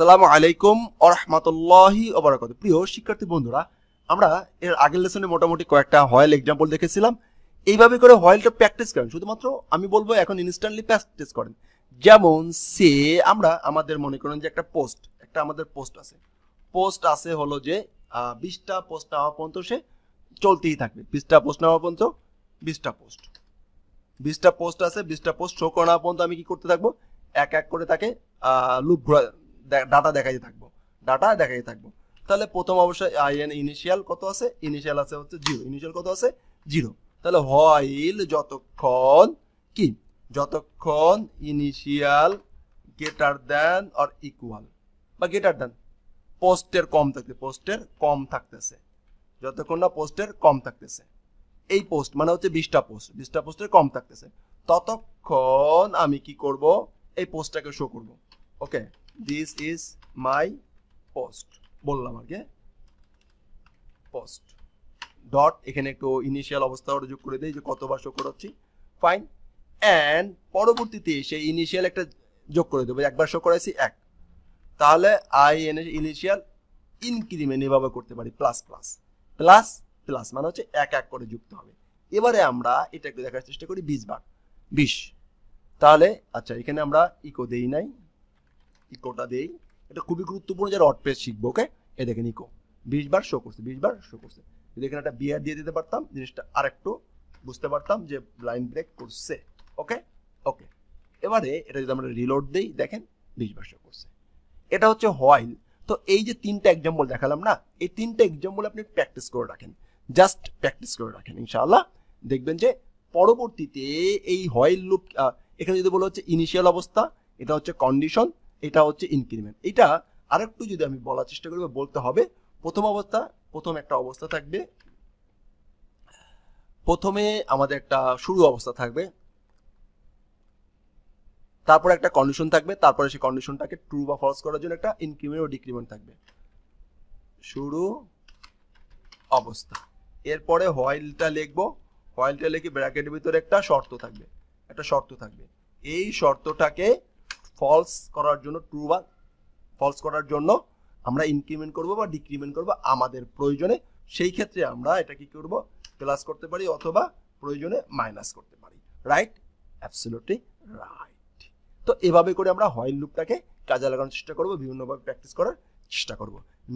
আসসালামু আলাইকুম ওয়া রাহমাতুল্লাহি ওয়া বারাকাতুহু। প্রিয় শিক্ষার্থী বন্ধুরা, আমরা এর আগের লেসনে মোটামুটি কয়েকটা হোয়াইল এক্সাম্পল দেখেছিলাম। এইভাবে করে হোয়াইলটা প্র্যাকটিস করেন, শুধুমাত্র আমি বলবো এখন ইনস্ট্যান্টলি প্র্যাকটিস করেন। যেমন সে আমরা আমাদের মনে করেন যে আমাদের পোস্ট আছে হলো যে 20টা পোস্ট নেওয়া পর্যন্ত সে চলতেই থাকবে। 20টা পোস্ট নেওয়া পর্যন্ত 20টা পোস্ট আছে, 20টা পোস্ট শো করা পর্যন্ত আমি কি করতে থাকবো, এক এক করে তাকে লুপ ঘোরা ডাটা দেখাইতে থাকবো। তাহলে প্রথম অবস্থায় ইনিশিয়াল কত আছে, ইনিশিয়াল আছে হচ্ছে 0, ইনিশিয়াল কত আছে 0। তাহলে হোয়াইল যতক্ষণ initial greater than or equal বা গ্রেটার দ্যান পোস্টের কম থাকতেছে, যতক্ষণ না পোস্টের কম থাকতেছে, এই পোস্ট মানে হচ্ছে 20টা পোস্টের কম থাকতেছে, ততক্ষণ আমি কি করব, এই পোস্টটাকে শো করব। ওকে, দিস ইজ মাই পোস্ট বললাম আগে, পোস্ট ডট, এখানে একটু ইনিশিয়াল অবস্থা যোগ করে দেই যে কতবার শো করাচ্ছি, ফাইন। এন্ড পরবর্তীতে সেই ইনিশিয়াল একটা যোগ করে দেবো, একবার শো করাইছি 1, তাহলে ইনিশিয়াল ইনক্রিমেন্ট এভাবে করতে পারি, প্লাস মানে হচ্ছে এক এক করে যুক্ত হবে। এবারে আমরা এটা একটু দেখার চেষ্টা করি 20 বার 20। তাহলে আচ্ছা, এখানে আমরা ইকোটা দেই, এটা খুবই গুরুত্বপূর্ণ যারা অটপেজ শিখবো। ওকে, এই দেখেন ইকো 20 বার শো করছে, যদি এখানে একটা বিয়ার দিয়ে দিতে পারতাম, জিনিসটা আরেকটু বুঝতে পারতাম যে লাইন ব্রেক করছে। ওকে, এবারে এটা যদি আমরা রিলোড দেই, দেখেন 20 বার শো করছে। এটা হচ্ছে হোয়াইল। তো এই যে 3টা এক্সাম্পল দেখালাম না, এই 3টা এক্সাম্পল আপনি প্র্যাকটিস করে রাখেন, জাস্ট প্র্যাকটিস করে রাখেন, ইনশাআল্লাহ দেখবেন যে পরবর্তীতে এই হোয়াইল লুপ, এখানে যদি বলা হচ্ছে ইনিশিয়াল অবস্থা, এটা হচ্ছে কন্ডিশন, এটা হচ্ছে ইনক্রিমেন্ট। এটা আরেকটু যদি আমি বলার চেষ্টা করি, বলতে হবে প্রথম একটা অবস্থা থাকবে, প্রথমে আমাদের একটা শুরু অবস্থা থাকবে, তারপরে একটা কন্ডিশন থাকবে, তারপরে সেই কন্ডিশনটাকে ট্রু বা ফলস করার জন্য একটা ইনক্রিমেন্ট ও ডিক্রিমেন্ট থাকবে, শুরু অবস্থা। এরপরে হোয়াইলটা লিখবো, হোয়াইলটা লিখে ব্র্যাকেটের ভিতরে একটা শর্ত থাকবে, এই শর্তটাকে ফলস করার জন্য, ট্রু বা ফলস করার জন্য আমরা ইনক্রিমেন্ট করব বা ডিক্রিমেন্ট করব আমাদের প্রয়োজনে। সেই ক্ষেত্রে আমরা এটা কি করব, প্লাস করতে পারি অথবা প্রয়োজনে মাইনাস করতে পারি। Right, absolutely right. তো এভাবে করে আমরা হোয়াইল লুপটাকে কাজে লাগানোর চেষ্টা করব, বিভিন্নভাবে প্র্যাকটিস করার চেষ্টা করব।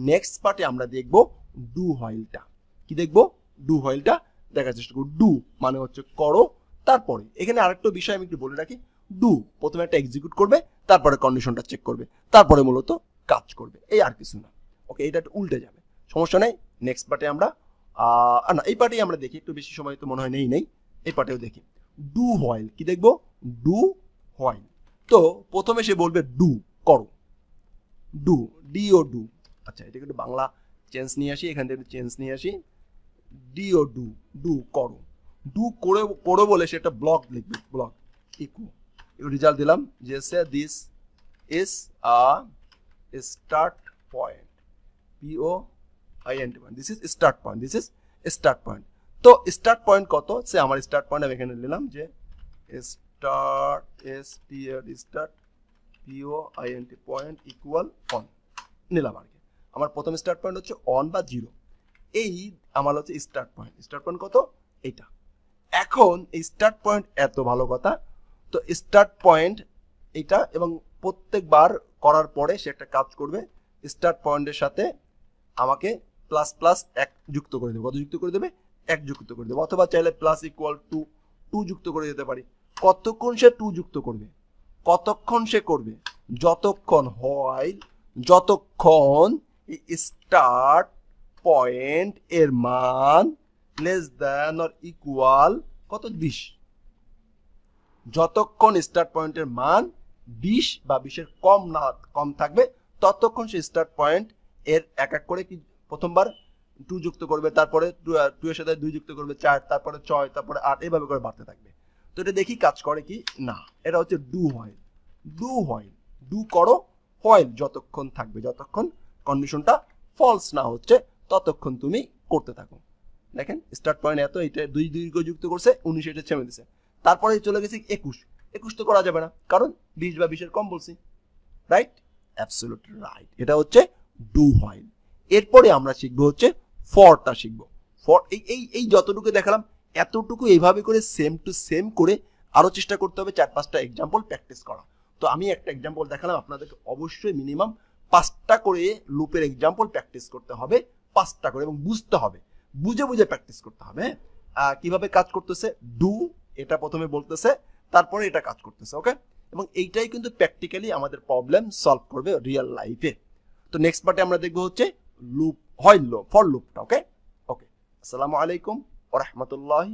নেক্সট পার্টে আমরা দেখব ডু হোয়াইলটা। কি দেখব? ডু হোয়াইলটা দেখার চেষ্টা করব। ডু মানে হচ্ছে করো, তারপরে এখানে আরেকটা বিষয় আমি একটু বলে রাখি, ডু প্রথমে একটা এক্সিকিউট করবে, তারপরে কন্ডিশনটা চেক করবে, তারপরে মূলত কাজ করবে, এই আর কিছু না। ওকে, এটা একটু উল্টে যাবে, সমস্যা নেই। নেক্সট পার্টে আমরা না, এই পার্টেই আমরা দেখি, একটু বেশি সময় তো মনে হয় নেই, এই পার্টেও দেখি ডু হোয়াইল। কি দেখবো? Do while. তো প্রথমে সে বলবে ডু, করো, ডু, ডিও ডু। আচ্ছা, এটাকে একটু বাংলা চেঞ্জ নিয়ে আসি, এখান থেকে চেঞ্জ নিয়ে আসি, ডিও ডু, ডু করো, ডু করে বলে সে একটা ব্লক লিখবে, ব্লক ইকো রেজাল্ট দিলাম যে this is a start point, POINT point, this is start point, তো স্টার্ট পয়েন্ট কত, সে আমার স্টার্ট পয়েন্ট আমি এখানে নিলাম যে start POINT point equal on নিলাম আর কি। আমার প্রথম স্টার্ট পয়েন্ট হচ্ছে অন বা 0, এই আমার হচ্ছে স্টার্ট পয়েন্ট কত, এইটা। এখন এই স্টার্ট পয়েন্ট এত ভালো কথা, তো স্টার্ট পয়েন্ট এটা, এবং প্রত্যেকবার করার পরে সে একটা কাজ করবে, স্টার্ট পয়েন্টের সাথে আমাকে প্লাস 1 যুক্ত করে দেবে। কত যুক্ত করে দেবে? 1 যুক্ত করে দেবে, অথবা চাইলে প্লাস ইকুয়াল টু 2 যুক্ত করে দিতে পারি। কতক্ষণ সে 2 যুক্ত করবে? কতক্ষণ সে করবে? যতক্ষণ স্টার্ট পয়েন্ট এর মান লেস দ্যান অর ইকুয়াল কত, 20। যতক্ষণ স্টার্ট পয়েন্টের মান 20 বা 20-এর কম থাকবে, ততক্ষণ সে স্টার্ট পয়েন্ট এর এক এক করে কি প্রথমবার 2 যুক্ত করবে, তারপরে 2 এর সাথে 2 যুক্ত করবে 4, তারপরে 6, তারপরে 8, এভাবে করে বাড়তে থাকবে। তো এটা দেখি কাজ করে কি না। এটা হচ্ছে ডু হোয়াইল। ডু করো, হোয়াইল যতক্ষণ থাকবে, যতক্ষণ কন্ডিশনটা ফলস না হচ্ছে ততক্ষণ তুমি করতে থাকো। দেখেন স্টার্ট পয়েন্ট এত, এটা 2 যুক্ত করছে, 19 এটা ছেমে দিছে, তারপরে চলে গেছি 21 তো করা যাবে না, কারণ 20 বা 20-এর কম বলছি। Right, absolute right. এটা হচ্ছে ডু হোয়াইল। এরপরে আমরা শিখবো হচ্ছে ফরটা শিখবো। ফর এই যতটুকু দেখালাম এতটুকু এইভাবে করে সেম টু সেম করে আরো চেষ্টা করতে হবে 4-5টা এক্সাম্পল প্র্যাকটিস করা। তো আমি একটা এক্সাম্পল দেখালাম, আপনাদেরকে অবশ্যই মিনিমাম 5টা করে লুপের এক্সাম্পল প্র্যাকটিস করতে হবে, 5টা করে, এবং বুঝতে হবে, বুঝে বুঝে প্র্যাকটিস করতে হবে। কিভাবে কাজ করতেছে, ডু এটা প্রথমে বলতেছে, তারপরে এটা কাজ করতেছে। ওকে, এবং এইটাই কিন্তু প্র্যাকটিক্যালি আমাদের প্রবলেম সলভ করবে রিয়েল লাইফে। তো নেক্সট পার্টে আমরা দেখবো হচ্ছে লুপ, হোয়াইল লুপ, ফর লুপটা। ওকে ওকে, আসসালামু আলাইকুম ওয়া রাহমাতুল্লাহি।